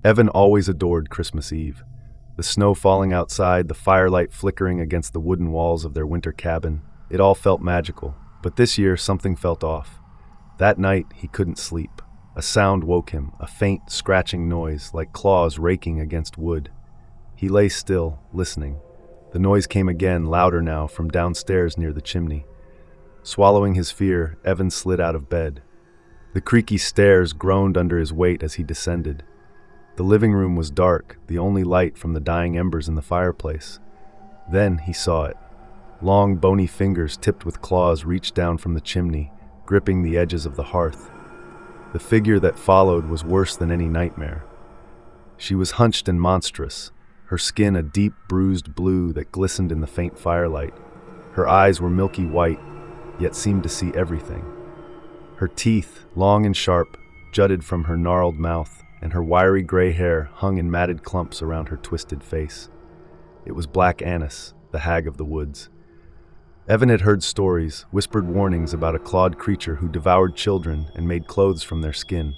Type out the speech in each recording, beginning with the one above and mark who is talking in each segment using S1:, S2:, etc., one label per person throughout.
S1: Evan always adored Christmas Eve. The snow falling outside, the firelight flickering against the wooden walls of their winter cabin. It all felt magical, but this year something felt off. That night, he couldn't sleep. A sound woke him, a faint, scratching noise, like claws raking against wood. He lay still, listening. The noise came again, louder now, from downstairs near the chimney. Swallowing his fear, Evan slid out of bed. The creaky stairs groaned under his weight as he descended. The living room was dark, the only light from the dying embers in the fireplace. Then he saw it. Long, bony fingers tipped with claws reached down from the chimney, gripping the edges of the hearth. The figure that followed was worse than any nightmare. She was hunched and monstrous, her skin a deep, bruised blue that glistened in the faint firelight. Her eyes were milky white, yet seemed to see everything. Her teeth, long and sharp, jutted from her gnarled mouth, and her wiry gray hair hung in matted clumps around her twisted face. It was Black Annis, the hag of the woods. Evan had heard stories, whispered warnings about a clawed creature who devoured children and made clothes from their skin.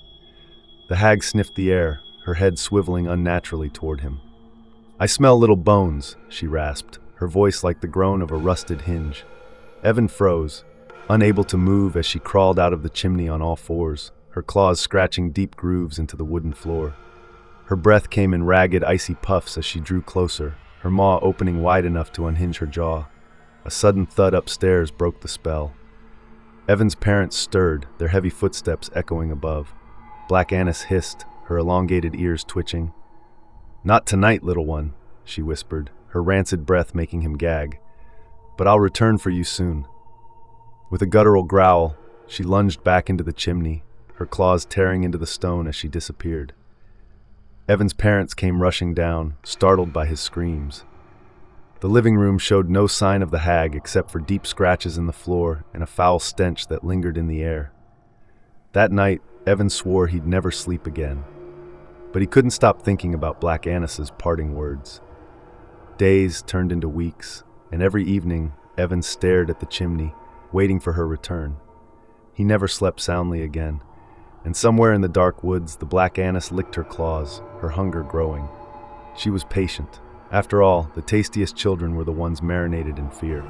S1: The hag sniffed the air, her head swiveling unnaturally toward him. "I smell little bones," she rasped, her voice like the groan of a rusted hinge. Evan froze, unable to move as she crawled out of the chimney on all fours, her claws scratching deep grooves into the wooden floor. Her breath came in ragged, icy puffs as she drew closer, her maw opening wide enough to unhinge her jaw. A sudden thud upstairs broke the spell. Evan's parents stirred, their heavy footsteps echoing above. Black Annis hissed, her elongated ears twitching. "Not tonight, little one," she whispered, her rancid breath making him gag. "But I'll return for you soon." With a guttural growl, she lunged back into the chimney, her claws tearing into the stone as she disappeared. Evan's parents came rushing down, startled by his screams. The living room showed no sign of the hag except for deep scratches in the floor and a foul stench that lingered in the air. That night, Evan swore he'd never sleep again. But he couldn't stop thinking about Black Annis's parting words. Days turned into weeks, and every evening, Evan stared at the chimney, waiting for her return. He never slept soundly again, and somewhere in the dark woods, the Black Annis licked her claws, her hunger growing. She was patient. After all, the tastiest children were the ones marinated in fear.